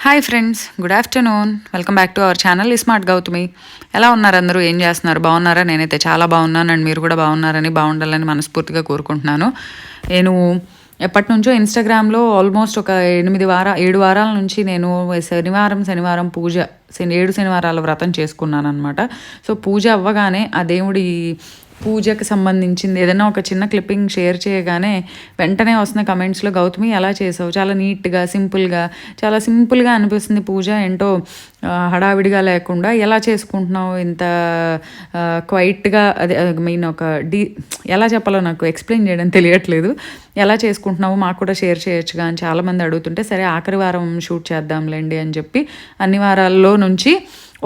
Hi friends, good afternoon. Welcome back to our channel smart Gautami. ఎలా ఉన్నారు అందరూ? ఏం చేస్తున్నారు? బాగున్నారా? నేనైతే చాలా బాగున్నాను అండ్ మీరు కూడా బాగున్నారని, బాగుండాలని మనస్ఫూర్తిగా కోరుకుంటున్నాను. నేను ఎప్పటి నుంచో ఇన్స్టాగ్రామ్లో ఆల్మోస్ట్ ఒక 7 వారాల నుంచి నేను శనివారం పూజ 7 శనివారాల వ్రతం చేసుకున్నాను అనమాట. సో పూజ అవ్వగానే ఆ దేవుడి పూజకి సంబంధించింది ఏదైనా ఒక చిన్న క్లిప్పింగ్ షేర్ చేయగానే వెంటనే వస్తున్న కమెంట్స్లో, గౌతమి ఎలా చేసావు, చాలా నీట్గా చాలా సింపుల్గా అనిపిస్తుంది పూజ, ఏంటో హడావిడిగా లేకుండా ఎలా చేసుకుంటున్నావు, ఇంత క్వైట్గా, అదే మెయిన్ ఒక ఎలా చెప్పాలో నాకు ఎక్స్ప్లెయిన్ చేయడం తెలియట్లేదు, ఎలా చేసుకుంటున్నావు మాకు కూడా షేర్ చేయొచ్చుగా అని చాలామంది అడుగుతుంటే, సరే ఆఖరి వారం షూట్ చేద్దాంలేండి అని చెప్పి అన్ని వారాల్లో నుంచి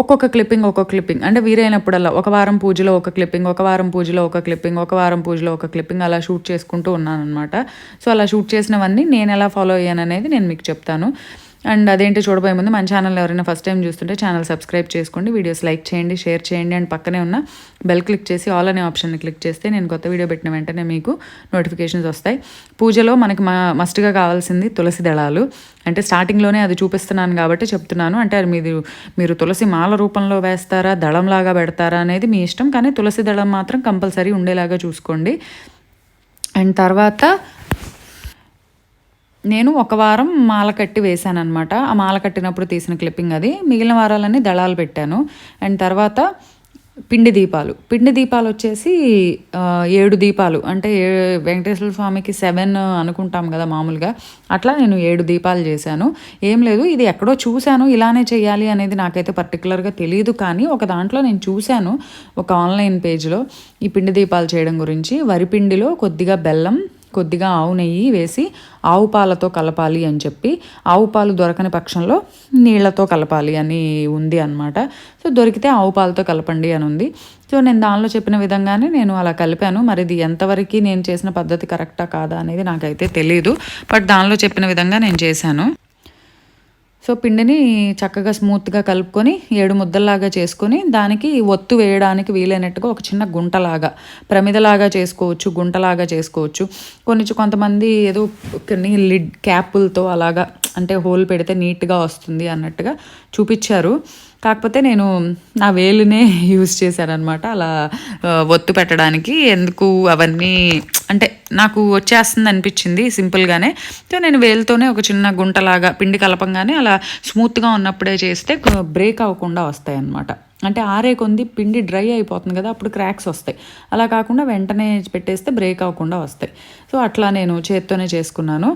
ఒక్కొక్క క్లిప్పింగ్ అంటే వీరైనప్పుడల్లా ఒక వారం పూజలో ఒక క్లిప్పింగ్, ఒక వారం పూజలో ఒక క్లిప్పింగ్, ఒక వారం పూజలో ఒక క్లిప్పింగ్ అలా షూట్ చేసుకుంటూ ఉన్నాను అనమాట. సో అలా షూట్ చేసినవన్నీ నేను ఎలా ఫాలో అయ్యాను అనేది నేను మీకు చెప్తాను. అండ్ అదేంటి చూడబోయే ముందు మన ఛానల్ ఎవరైనా ఫస్ట్ టైం చూస్తుంటే ఛానల్ సబ్స్క్రైబ్ చేసుకోండి, వీడియోస్ లైక్ చేయండి, షేర్ చేయండి, అండ్ పక్కనే ఉన్న బెల్ క్లిక్ చేసి ఆల్ అనే ఆప్షన్ని క్లిక్ చేస్తే నేను కొత్త వీడియో పెట్టిన వెంటనే మీకు నోటిఫికేషన్స్ వస్తాయి. పూజలో మనకి మస్ట్గా కావాల్సింది తులసి దళాలు. అంటే స్టార్టింగ్లోనే అది చూపిస్తున్నాను కాబట్టి చెప్తున్నాను. అంటే అది మీరు తులసి మాల రూపంలో వేస్తారా, దళంలాగా పెడతారా అనేది మీ ఇష్టం, కానీ తులసి దళం మాత్రం కంపల్సరీ ఉండేలాగా చూసుకోండి. అండ్ తర్వాత నేను ఒక వారం మాల కట్టి వేశాను అనమాట. ఆ మాల కట్టినప్పుడు తీసిన క్లిప్పింగ్ అది. మిగిలిన వారాలన్నీ దళాలు పెట్టాను. అండ్ తర్వాత పిండి దీపాలు వచ్చేసి 7 దీపాలు, అంటే వెంకటేశ్వర స్వామికి 7 అనుకుంటాం కదా మామూలుగా, అట్లా నేను 7 దీపాలు చేశాను. ఏం లేదు, ఇది ఎక్కడో చూశాను ఇలానే చేయాలి అనేది నాకైతే పర్టికులర్గా తెలియదు, కానీ ఒక దాంట్లో నేను చూశాను ఒక ఆన్లైన్ పేజ్లో ఈ పిండి దీపాలు చేయడం గురించి. వరిపిండిలో కొద్దిగా బెల్లం, కొద్దిగా ఆవు నెయ్యి వేసి ఆవు పాలతో కలపాలి అని చెప్పి, ఆవు పాలు దొరకని పక్షంలో నీళ్లతో కలపాలి అని ఉంది అనమాట. సో దొరికితే ఆవు పాలతో కలపండి అని ఉంది. సో నేను దానిలో చెప్పిన విధంగానే నేను అలా కలిపాను. మరి ఇది ఎంతవరకు నేను చేసిన పద్ధతి కరెక్టా కాదా అనేది నాకైతే తెలియదు, బట్ దానిలో చెప్పిన విధంగా నేను చేశాను. సో పిండిని చక్కగా స్మూత్గా కలుపుకొని 7 ముద్దల్లాగా చేసుకొని దానికి ఒత్తు వేయడానికి వీలైనట్టుగా ఒక చిన్న గుంటలాగా, ప్రమిదలాగా చేసుకోవచ్చు, గుంటలాగా చేసుకోవచ్చు. కొంతమంది ఏదో లిడ్ క్యాపులతో అలాగా, అంటే హోల్ పెడితే నీట్గా వస్తుంది అన్నట్టుగా చూపించారు. కాకపోతే నేను నా వేలునే యూజ్ చేశాను అనమాట అలా ఒత్తు పెట్టడానికి. ఎందుకు అవన్నీ అంటే నాకు వచ్చేస్తుంది అనిపించింది సింపుల్గానే. సో నేను వేలుతోనే ఒక చిన్న గుంటలాగా పిండి కలపంగానే అలా స్మూత్గా ఉన్నప్పుడే చేస్తే బ్రేక్ అవ్వకుండా వస్తాయి అన్నమాట. అంటే ఆరే కొంది పిండి డ్రై అయిపోతుంది కదా, అప్పుడు క్రాక్స్ వస్తాయి. అలా కాకుండా వెంటనే పెట్టేస్తే బ్రేక్ అవ్వకుండా వస్తాయి. సో అట్లా నేను చేత్తోనే చేసుకున్నాను.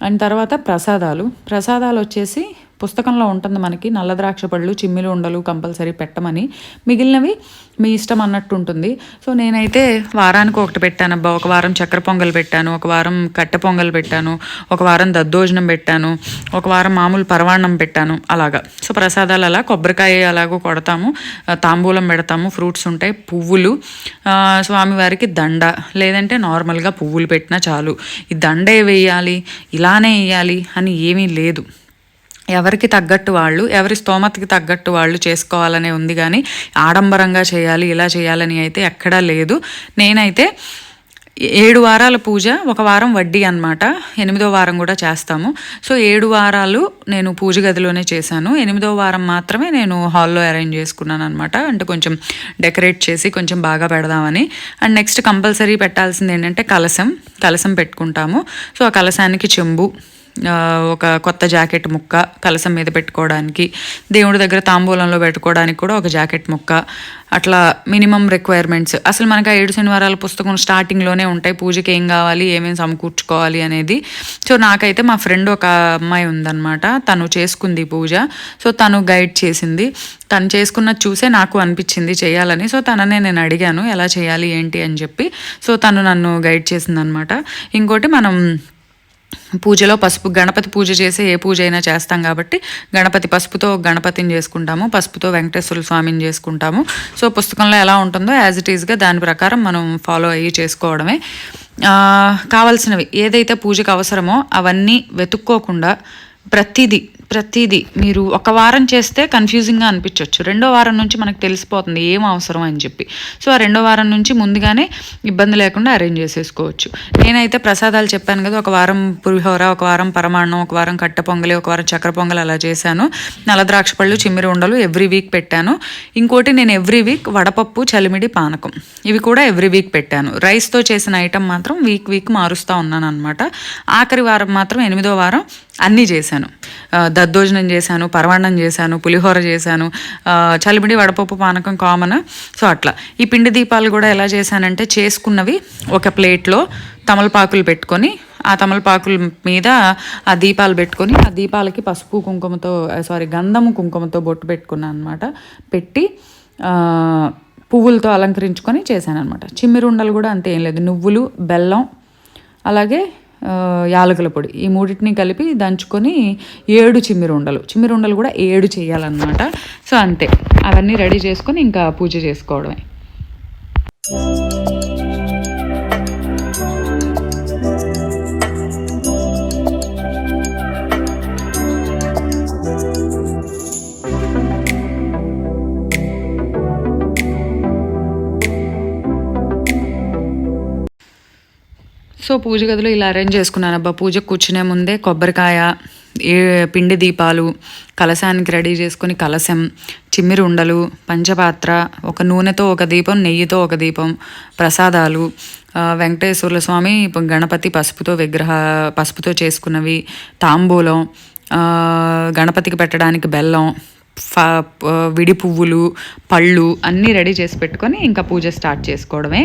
అండ్ తర్వాత ప్రసాదాలు వచ్చేసి పుస్తకంలో ఉంటుంది మనకి, నల్ల ద్రాక్ష పళ్ళు, చిమ్మిలి ఉండలు కంపల్సరీ పెట్టమని, మిగిలినవి మీ ఇష్టం అన్నట్టు ఉంటుంది. సో నేనైతే వారానికి ఒకటి పెట్టాను అబ్బా. ఒక వారం చక్కెర పొంగల్ పెట్టాను, ఒక వారం కట్టె పొంగల్ పెట్టాను, ఒక వారం దద్దోజనం పెట్టాను, ఒక వారం మామూలు పరవాన్నం పెట్టాను అలాగా. సో ప్రసాదాలు అలా కొబ్బరికాయ అలాగూ కొడతాము, తాంబూలం పెడతాము, ఫ్రూట్స్ ఉంటాయి, పువ్వులు, స్వామివారికి దండ, లేదంటే నార్మల్గా పువ్వులు పెట్టినా చాలు. ఈ దండే వేయాలి, ఇలానే వేయాలి అని ఏమీ లేదు. ఎవరికి తగ్గట్టు వాళ్ళు, ఎవరి స్తోమతకి తగ్గట్టు వాళ్ళు చేసుకోవాలనే ఉంది, కానీ ఆడంబరంగా చేయాలి ఇలా చేయాలని అయితే ఎక్కడా లేదు. నేనైతే 7 వారాల పూజ, ఒక వారం వడ్డీ అనమాట, 8వ వారం కూడా చేస్తాము. సో 7 వారాలు నేను పూజ గదిలోనే చేశాను. 8వ వారం మాత్రమే నేను హాల్లో అరేంజ్ చేసుకున్నాను అనమాట. అంటే కొంచెం డెకరేట్ చేసి కొంచెం బాగా పెడదామని. అండ్ నెక్స్ట్ కంపల్సరీ పెట్టాల్సింది ఏంటంటే కలసం పెట్టుకుంటాము. సో ఆ కలసానికి చెంబు, ఒక కొత్త జాకెట్ ముక్క, కలసం మీద పెట్టుకోవడానికి, దేవుడి దగ్గర తాంబూలంలో పెట్టుకోవడానికి కూడా ఒక జాకెట్ ముక్క, అట్లా మినిమం రిక్వైర్మెంట్స్. అసలు మనకు ఆ 7 శనివారాల పుస్తకం స్టార్టింగ్లోనే ఉంటాయి పూజకి ఏం కావాలి, ఏమేమి సమకూర్చుకోవాలి అనేది. సో నాకైతే మా ఫ్రెండ్ ఒక అమ్మాయి ఉందన్నమాట, తను చేసుకుంది పూజ. సో తను గైడ్ చేసింది, తను చేసుకున్నది చూసే నాకు అనిపించింది చేయాలని. సో తననే నేను అడిగాను ఎలా చేయాలి ఏంటి అని చెప్పి. సో తను నన్ను గైడ్ చేసింది అనమాట. ఇంకోటి మనం పూజలో పసుపు, గణపతి పూజ చేసి ఏ పూజ అయినా చేస్తాం కాబట్టి గణపతి పసుపుతో గణపతిని చేసుకుంటాము, పసుపుతో వెంకటేశ్వర స్వామిని చేసుకుంటాము. సో పుస్తకంలో ఎలా ఉంటుందో యాజ్ ఇట్ ఈస్గా దాని ప్రకారం మనం ఫాలో అయ్యి చేసుకోవడమే. కావాల్సినవి ఏదైతే పూజకు అవసరమో అవన్నీ వెతుక్కోకుండా ప్రతిదీ మీరు ఒక వారం చేస్తే కన్ఫ్యూజింగ్గా అనిపించవచ్చు. రెండో వారం నుంచి మనకు తెలిసిపోతుంది ఏం అవసరం అని చెప్పి. సో ఆ రెండో వారం నుంచి ముందుగానే ఇబ్బంది లేకుండా అరేంజ్ చేసేసుకోవచ్చు. నేనైతే ప్రసాదాలు చెప్పాను కదా, ఒక వారం పులిహోర, ఒక వారం పరమాన్నం, ఒక వారం కట్ట పొంగలి, ఒక వారం చక్కెర పొంగలి అలా చేశాను. నల్లద్రాక్ష పళ్ళు, చిమ్మిరి ఉండలు ఎవ్రీ వీక్ పెట్టాను. ఇంకోటి నేను ఎవ్రీ వీక్ వడపప్పు, చలిమిడి, పానకం ఇవి కూడా ఎవ్రీ వీక్ పెట్టాను. రైస్తో చేసిన ఐటమ్ మాత్రం వీక్ మారుస్తూ ఉన్నాను అనమాట. ఆఖరి వారం మాత్రం 8వ వారం అన్నీ చేశాను. దద్దోజనం చేశాను, పరమాన్నం చేశాను, పులిహోర చేశాను, చలిమిడి, వడపప్పు, పానకం కామన్. సో అట్లా ఈ పిండి దీపాలు కూడా ఎలా చేశానంటే, చేసుకున్నవి ఒక ప్లేట్లో తమలపాకులు పెట్టుకొని ఆ తమలపాకుల మీద ఆ దీపాలు పెట్టుకొని ఆ దీపాలకి పసుపు కుంకుమతో గంధము కుంకుమతో బొట్టు పెట్టుకున్నాను అనమాట. పెట్టి పువ్వులతో అలంకరించుకొని చేశాను అనమాట. చిమ్మిరి ఉండలు కూడా అంతే, ఏం లేదు, నువ్వులు, బెల్లం, అలాగే యాలకుల పొడి ఈ మూడింటిని కలిపి దంచుకొని 7 చిమ్మిరి ఉండలు కూడా 7 చేయాలన్నమాట. సో అంతే, అవన్నీ రెడీ చేసుకొని ఇంకా పూజ చేసుకోవడమే. సో పూజ గదిలో ఇలా అరేంజ్ చేసుకున్నాను అబ్బా. పూజకు కూర్చునే ముందే కొబ్బరికాయ, పిండి దీపాలు, కలశానికి రెడీ చేసుకుని కలశం, చిమ్మిరి ఉండలు, పంచపాత్ర, ఒక నూనెతో ఒక దీపం, నెయ్యితో ఒక దీపం, ప్రసాదాలు, వెంకటేశ్వర స్వామి, గణపతి పసుపుతో చేసుకున్నవి, తాంబూలం, గణపతికి పెట్టడానికి బెల్లం, విడి పువ్వులు, పళ్ళు అన్నీ రెడీ చేసి పెట్టుకొని ఇంకా పూజ స్టార్ట్ చేసుకోవడమే.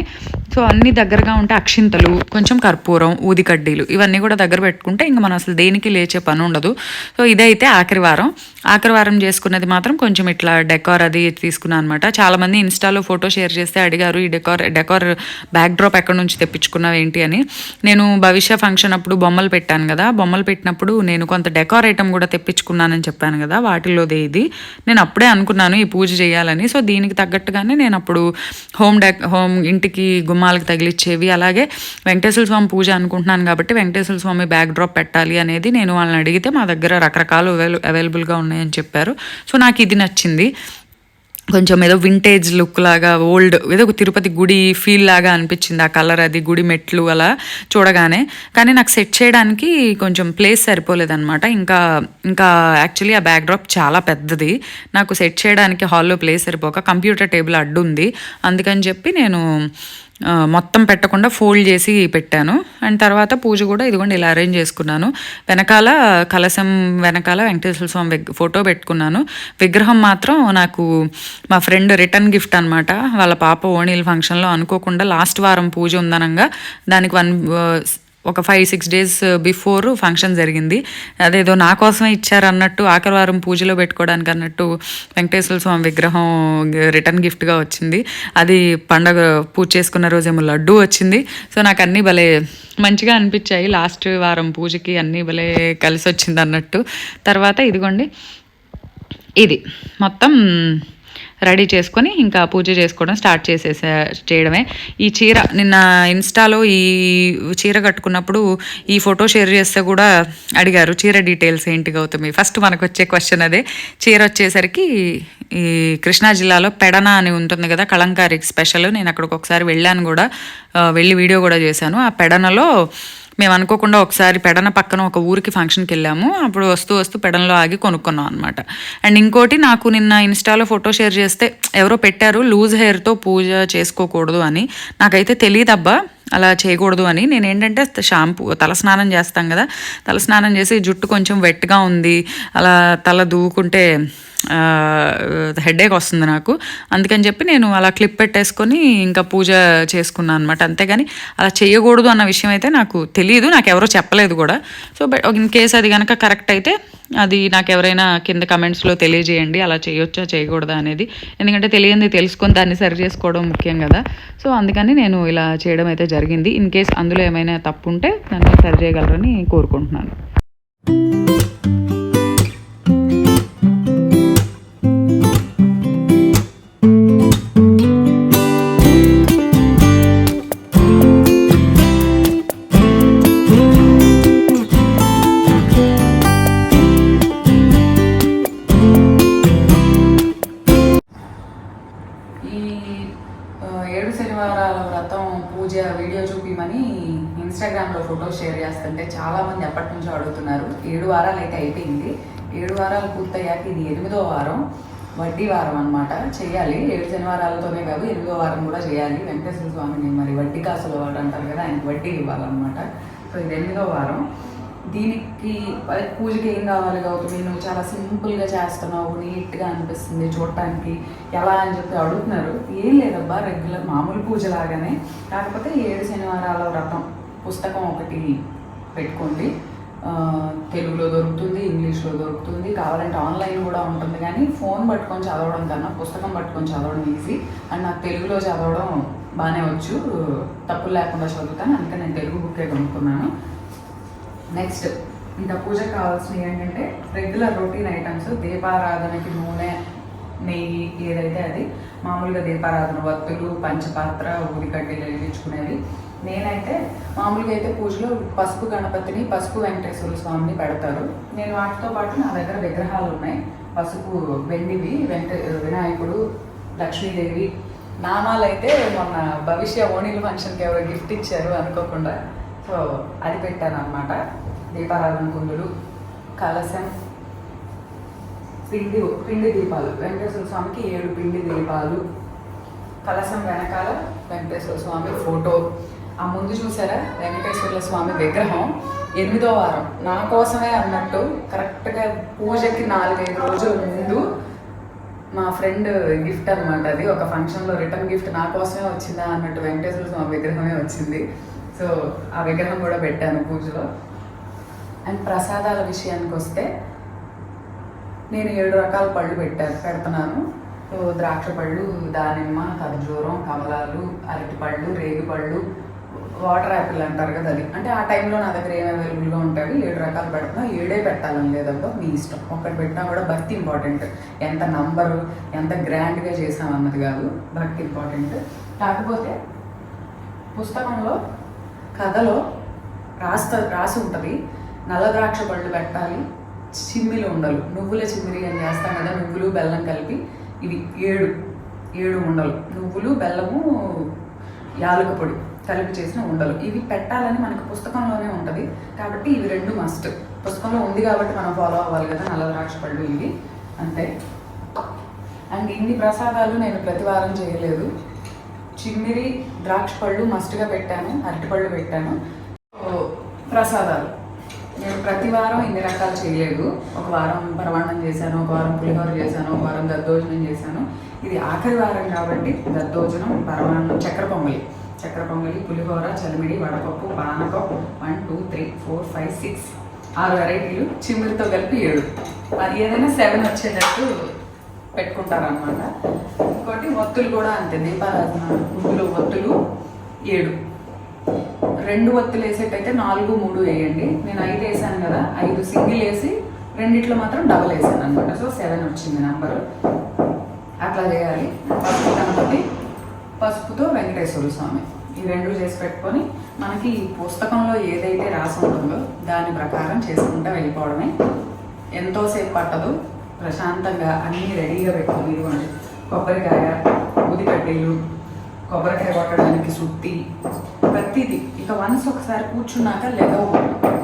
సో అన్నీ దగ్గరగా ఉంటే అక్షింతలు, కొంచెం కర్పూరం, ఊది కడ్డీలు ఇవన్నీ కూడా దగ్గర పెట్టుకుంటే ఇంకా మనం అసలు దేనికి లేచే పని ఉండదు. సో ఇదైతే ఆఖరి వారం చేసుకున్నది మాత్రం కొంచెం ఇట్లా డెకార్ అది తీసుకున్నాను అనమాట. చాలామంది ఇన్స్టాలో ఫోటో షేర్ చేస్తే అడిగారు, ఈ డెకార్ బ్యాక్ డ్రాప్ ఎక్కడి నుంచి తెప్పించుకున్నావు ఏంటి అని. నేను భవిష్య ఫంక్షన్ అప్పుడు బొమ్మలు పెట్టాను కదా, బొమ్మలు పెట్టినప్పుడు నేను కొంత డెకార్ ఐటమ్ కూడా తెప్పించుకున్నానని చెప్పాను కదా, వాటిలోదే ఇది. నేను అప్పుడే అనుకున్నాను ఈ పూజ చేయాలని. సో దీనికి తగ్గట్టుగానే నేను అప్పుడు హోమ్ ఇంటికి గుమ్మాలకు తగిలిచ్చేవి, అలాగే వెంకటేశ్వర స్వామి పూజ అనుకుంటున్నాను కాబట్టి వెంకటేశ్వర స్వామి బ్యాక్ డ్రాప్ పెట్టాలి అనేది నేను వాళ్ళని అడిగితే మా దగ్గర రకరకాలు అవైలబుల్గా ఉన్నాయని చెప్పారు. సో నాకు ఇది నచ్చింది. కొంచెం ఏదో వింటేజ్ లుక్ లాగా, ఓల్డ్ ఏదో ఒక తిరుపతి గుడి ఫీల్ లాగా అనిపించింది ఆ కలర్, అది గుడి మెట్లు అలా చూడగానే. కానీ నాకు సెట్ చేయడానికి కొంచెం ప్లేస్ సరిపోలేదన్నమాట. ఇంకా యాక్చువల్లీ ఆ బ్యాక్ డ్రాప్ చాలా పెద్దది, నాకు సెట్ చేయడానికి హాల్లో ప్లేస్ సరిపోక కంప్యూటర్ టేబుల్ అడ్డు ఉంది. అందుకని చెప్పి నేను మొత్తం పెట్టకుండా ఫోల్డ్ చేసి పెట్టాను. అండ్ తర్వాత పూజ కూడా ఇదిగోండి ఇలా అరేంజ్ చేసుకున్నాను. వెనకాల కలశం వెనకాల వెంకటేశ్వర స్వామి ఫోటో పెట్టుకున్నాను. విగ్రహం మాత్రం నాకు మా ఫ్రెండ్ రిటర్న్ గిఫ్ట్ అనమాట. వాళ్ళ పాప ఓణీల ఫంక్షన్లో అనుకోకుండా లాస్ట్ వారం పూజ ఉందనంగా దానికి ఒక 5-6 days బిఫోర్ ఫంక్షన్ జరిగింది. అదేదో నా కోసమే ఇచ్చారన్నట్టు ఆఖరి వారం పూజలో పెట్టుకోవడానికి అన్నట్టు వెంకటేశ్వర స్వామి విగ్రహం రిటర్న్ గిఫ్ట్గా వచ్చింది. అది పండగ పూజ చేసుకున్న రోజేమో లడ్డు వచ్చింది. సో నాకు అన్నీ భలే మంచిగా అనిపించాయి. లాస్ట్ వారం పూజకి అన్నీ భలే కలిసి వచ్చింది అన్నట్టు. తర్వాత ఇదిగోండి ఇది మొత్తం రెడీ చేసుకొని ఇంకా పూజ చేసుకోవడం స్టార్ట్ చేయడమే. ఈ చీర నిన్న ఇన్స్టాలో ఈ చీర కట్టుకున్నప్పుడు ఈ ఫోటో షేర్ చేస్తే కూడా అడిగారు చీర డీటెయిల్స్ ఏంటి గౌతమి. ఫస్ట్ మనకు వచ్చే క్వశ్చన్ అదే. చీర వచ్చేసరికి ఈ కృష్ణా జిల్లాలో పెడన అని ఉంటుంది కదా, కలంకారీ స్పెషల్. నేను అక్కడికి ఒకసారి వెళ్ళాను కూడా, వెళ్ళి వీడియో కూడా చేశాను. ఆ పెడనలో మేము అనుకోకుండా ఒకసారి పెడన పక్కన ఒక ఊరికి ఫంక్షన్కి వెళ్ళాము. అప్పుడు వస్తూ పెడనలో ఆగి కొనుక్కున్నాం అనమాట. అండ్ ఇంకోటి, నాకు నిన్న ఇన్స్టాలో ఫోటో షేర్ చేస్తే ఎవరో పెట్టారు లూజ్ హెయిర్తో పూజ చేసుకోకూడదు అని. నాకైతే తెలియదబ్బా అలా చేయకూడదు అని. నేను ఏంటంటే తలస్నానం చేస్తాం కదా, తలస్నానం చేసి జుట్టు కొంచెం వెట్గా ఉంది, అలా తల దూకుంటే హెడేక్ వస్తుంది నాకు. అందుకని చెప్పి నేను అలా క్లిప్ పెట్టేసుకొని ఇంకా పూజ చేసుకున్నాను అనమాట. అంతేగాని అలా చేయకూడదు అన్న విషయం అయితే నాకు తెలియదు, నాకు ఎవరో చెప్పలేదు కూడా. సో ఇన్ కేస్ అది కనుక కరెక్ట్ అయితే అది నాకు ఎవరైనా కింద కమెంట్స్లో తెలియజేయండి, అలా చేయొచ్చా చేయకూడదా అనేది. ఎందుకంటే తెలియంది తెలుసుకొని దాన్ని సరి చేసుకోవడం ముఖ్యం కదా. సో అందుకని నేను ఇలా చేయడం అయితే జరిగింది. ఇన్ కేస్ అందులో ఏమైనా తప్పు ఉంటే నన్ను సరి చేయగలరని కోరుకుంటున్నాను. వీడియో చూపిమని ఇన్స్టాగ్రామ్లో ఫొటోస్ షేర్ చేస్తుంటే చాలామంది ఎప్పటి నుంచో అడుగుతున్నారు. 7 వారాలు అయితే అయిపోయింది. 7 వారాలు పూర్తయ్యాక ఇది 8వ వారం, వడ్డీ వారం అనమాట. చేయాలి 7 శనివారాలతోనే కాదు 8వ వారం కూడా చేయాలి. వెంకటేశ్వర స్వామిని మరి వడ్డీ కాసుల వాడు అంటారు కదా, ఆయనకి వడ్డీ ఇవ్వాలన్నమాట. సో ఇది 8వ వారం. దీనికి పూజకి ఏం కావాలి గౌతమి, నువ్వు చాలా సింపుల్గా చేస్తున్నావు, నీట్గా అనిపిస్తుంది చూడటానికి, ఎలా అని చెప్పి అడుగుతున్నారు. ఏం లేదబ్బా, రెగ్యులర్ మామూలు పూజ లాగానే. కాకపోతే 7 శనివారాల వ్రతం పుస్తకం ఒకటి పెట్టుకోండి. తెలుగులో దొరుకుతుంది, ఇంగ్లీష్లో దొరుకుతుంది, కావాలంటే ఆన్లైన్ కూడా ఉంటుంది. కానీ ఫోన్ పట్టుకొని చదవడం కన్నా పుస్తకం పట్టుకొని చదవడం ఈజీ. అండ్ నాకు తెలుగులో చదవడం బాగానే వచ్చు, తప్పులు లేకుండా చదువుతాను. అందుకని నేను తెలుగు బుక్కే కొనుక్కున్నాను. నెక్స్ట్ ఇంకా పూజకు కావాల్సినవి ఏంటంటే రెగ్యులర్ రొటీన్ ఐటమ్స్. దీపారాధనకి నూనె, నెయ్యి, ఏదైతే అది. మామూలుగా దీపారాధన వత్తులు, పంచపాత్ర, ఊదికడ్డీలు వెలిగించుకునేవి. నేనైతే మామూలుగా అయితే పూజలో పసుపు గణపతిని, పసుపు వెంకటేశ్వర స్వామిని పెడతారు. నేను వాటితో పాటు నా దగ్గర విగ్రహాలు ఉన్నాయి. పసుపు వెండివి, వినాయకుడు, లక్ష్మీదేవి. నామాలు అయితే మొన్న భవిష్య ఓణీల ఫంక్షన్కి ఎవరో గిఫ్ట్ ఇచ్చారు అనుకోకుండా, సో అది పెట్టాను అనమాట. దీపారాధన కుందులు, కలశం, పిండి దీపాలు. వెంకటేశ్వర స్వామికి 7 పిండి దీపాలు. కలశం వెనకాల వెంకటేశ్వర స్వామి ఫోటో. ఆ ముందు చూసారా వెంకటేశ్వర స్వామి విగ్రహం. 8వ వారం నా కోసమే అన్నట్టు కరెక్ట్గా పూజకి 4-5 రోజుల ముందు మా ఫ్రెండ్ గిఫ్ట్ అనమాట. అది ఒక ఫంక్షన్లో రిటర్న్ గిఫ్ట్ నా కోసమే వచ్చిందా అన్నట్టు వెంకటేశ్వర స్వామి విగ్రహమే వచ్చింది. సో ఆ విగ్రహం కూడా పెట్టాను పూజలో. అండ్ ప్రసాదాల విషయానికి వస్తే నేను 7 రకాల పళ్ళు పెడుతున్నాను. సో ద్రాక్ష పళ్ళు, దానిమ్మ, ఖర్జూరం, కమలాలు, అరటిపళ్ళు, రేగిపళ్ళు, వాటర్ యాపిల్ అంటారు కదా అది. అంటే ఆ టైంలో నా దగ్గర ఏం అవైలబుల్గా ఉంటాయి. 7 రకాలు పెడుతున్నా. 7 పెట్టాలని లేదబ్బా, మీ ఇష్టం. ఒకటి పెట్టినా కూడా భక్తి ఇంపార్టెంట్. ఎంత నంబరు, ఎంత గ్రాండ్గా చేసామన్నది కాదు, భక్తి ఇంపార్టెంట్. కాకపోతే పుస్తకంలో కథలో రాసి ఉంటుంది నల్ల ద్రాక్ష పళ్ళు పెట్టాలి, చిమ్మిలు ఉండలు, నువ్వుల చిమ్మిరి అని చేస్తాం కదా, నువ్వులు బెల్లం కలిపి. ఇవి 7 ఉండలు, నువ్వులు, బెల్లము, యాలక పొడి కలిపి చేసిన ఉండలు. ఇవి పెట్టాలని మనకు పుస్తకంలోనే ఉంటుంది. కాబట్టి ఇవి 2 మస్ట్. పుస్తకంలో ఉంది కాబట్టి మనం ఫాలో అవ్వాలి కదా. నల్ల ద్రాక్ష పళ్ళు ఇవి అంతే. అండ్ ఇన్ని ప్రసాదాలు నేను ప్రతి వారం చేయలేదు. చిమ్మిరి, ద్రాక్ష పళ్ళు మస్ట్గా పెట్టాను, అరటిపళ్ళు పెట్టాను. ప్రసాదాలు నేను ప్రతి వారం ఇన్ని రకాలు చేయలేదు. ఒక వారం పరమాన్నం చేశాను, ఒక వారం పులిహోర చేశాను, ఒక వారం దద్దోజనం చేశాను. ఇది ఆఖరి వారం కాబట్టి దద్దోజనం, పరమాన్నం, చక్కెర పొంగలి, పులిహోర, చలిమిడి, వడపప్పు, పానకం, 1 2 3 4 5 6 6 వెరైటీలు, చిమ్మిరితో కలిపి 7. అది ఏదైనా 7 వచ్చేటట్టు పెట్టుకుంటారనమాట. ఇంకోటి ఒత్తులు కూడా అంతే. దీపారాధన ముందులో ఒత్తులు 7. 2 ఒత్తులు వేసేటైతే 4 3 వేయండి. నేను 5 వేసాను కదా, 5 సింగిల్ వేసి 2 మాత్రం డబల్ వేసాను అనమాట. సో 7 వచ్చింది నెంబరు. అట్లా చేయాలి. పసుపు గణపతి, పసుపుతో వెంకటేశ్వర స్వామి, ఈ 2 చేసి పెట్టుకొని మనకి పుస్తకంలో ఏదైతే రాసి ఉంటుందో దాని ప్రకారం చేసుకుంటూ వెళ్ళిపోవడమే. ఎంతోసేపు పట్టదు. ప్రశాంతంగా అన్నీ రెడీగా పెట్టుకుని, ఇదిగోండి కొబ్బరికాయ, ఊదికడ్డీలు, కొబ్బరికాయ కొట్టడానికి సుత్తి, ప్రతిదీ. ఇక ఒకసారి కూర్చున్నాక లెగవు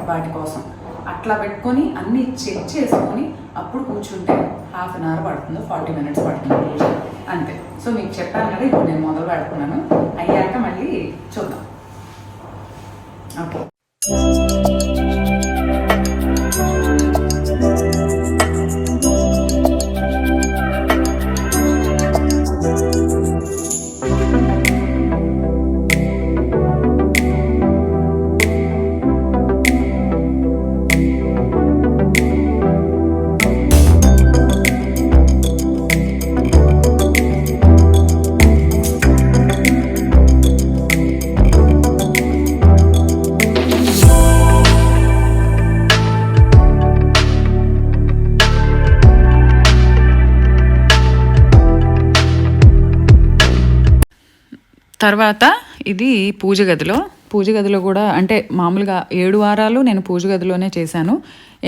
వాటి కోసం. అట్లా పెట్టుకొని అన్నీ చెక్ చేసుకొని అప్పుడు కూర్చుంటే 1/2 అవర్ పడుతుందో 40 minutes పడుతుంది పూజ అంతే. సో మీకు చెప్పాను కదా, ఇప్పుడు నేను మొదలు పెడుతున్నాను. అయ్యాక మళ్ళీ చూద్దాం. ఓకే. తర్వాత ఇది పూజ గదిలో కూడా అంటే మామూలుగా 7 వారాలు నేను పూజ గదిలోనే చేశాను.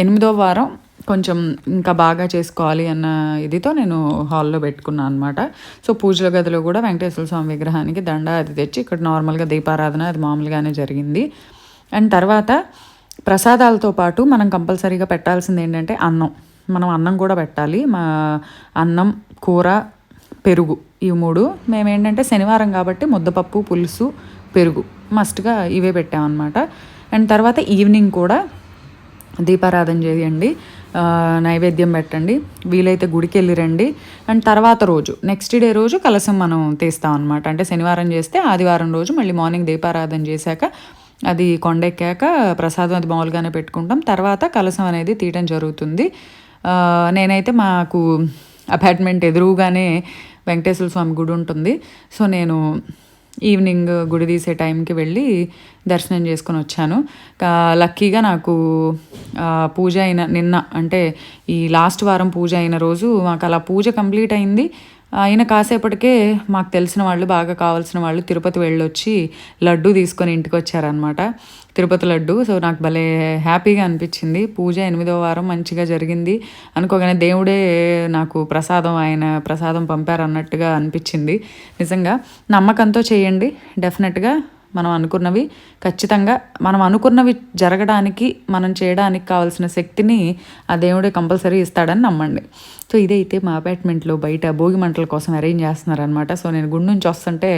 8వ వారం కొంచెం ఇంకా బాగా చేసుకోవాలి అన్న ఇదితో నేను హాల్లో పెట్టుకున్నాను అనమాట. సో పూజల గదిలో కూడా వెంకటేశ్వర స్వామి విగ్రహానికి దండ అది తెచ్చి ఇక్కడ నార్మల్గా దీపారాధన అది మామూలుగానే జరిగింది. అండ్ తర్వాత ప్రసాదాలతో పాటు మనం కంపల్సరీగా పెట్టాల్సింది ఏంటంటే మనం అన్నం కూడా పెట్టాలి. అన్నం, కూర, పెరుగు, ఈ 3. మేమేంటంటే శనివారం కాబట్టి ముద్దపప్పు, పులుసు, పెరుగు మస్ట్గా ఇవే పెట్టామన్నమాట. అండ్ తర్వాత ఈవినింగ్ కూడా దీపారాధన చేయండి, నైవేద్యం పెట్టండి, వీలైతే గుడికి వెళ్ళి రండి. అండ్ తర్వాత రోజు నెక్స్ట్ డే రోజు కలశం మనం తీస్తాం అనమాట. అంటే శనివారం చేస్తే ఆదివారం రోజు మళ్ళీ మార్నింగ్ దీపారాధన చేశాక అది కొండెక్కాక ప్రసాదం అది మామూలుగానే పెట్టుకుంటాం. తర్వాత కలశం అనేది తీయటం జరుగుతుంది. నేనైతే మాకు అపార్ట్మెంట్ ఎదురుగానే వెంకటేశ్వర స్వామి గుడి ఉంటుంది. సో నేను ఈవినింగ్ గుడి తీసే టైంకి వెళ్ళి దర్శనం చేసుకొని వచ్చాను. లక్కీగా నాకు పూజ అయిన నిన్న అంటే ఈ లాస్ట్ వారం పూజ అయిన రోజు మాకు అలా పూజ కంప్లీట్ అయింది. అయిన కాసేపటికే మాకు తెలిసిన వాళ్ళు, బాగా కావాల్సిన వాళ్ళు తిరుపతి వెళ్ళొచ్చి లడ్డు తీసుకొని ఇంటికి వచ్చారనమాట, తిరుపతి లడ్డు. సో నాకు భలే హ్యాపీగా అనిపించింది. పూజ 8వ వారం మంచిగా జరిగింది అనుకోగానే దేవుడే నాకు ఆయన ప్రసాదం పంపారన్నట్టుగా అనిపించింది. నిజంగా నమ్మకంతో చేయండి. డెఫినెట్గా మనం అనుకున్నవి ఖచ్చితంగా మనం అనుకున్నవి జరగడానికి, మనం చేయడానికి కావాల్సిన శక్తిని ఆ దేవుడే కంపల్సరీ ఇస్తాడని నమ్మండి. సో ఇదైతే మా అపార్ట్మెంట్లో బయట భోగి మంటల కోసం అరేంజ్ చేస్తున్నారనమాట. సో నేను గుడి నుంచి వస్తుంటే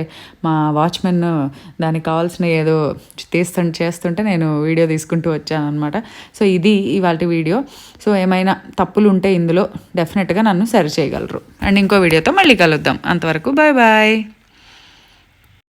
మా వాచ్మెన్ దానికి కావాల్సిన ఏదో చేస్తుంటే నేను వీడియో తీసుకుంటూ వచ్చాను అనమాట. సో ఇది ఇవాళ వీడియో. సో ఏమైనా తప్పులు ఉంటే ఇందులో డెఫినెట్గా నన్ను సరి చేయగలరు. అండ్ ఇంకో వీడియోతో మళ్ళీ కలుద్దాం. అంతవరకు బాయ్ బాయ్.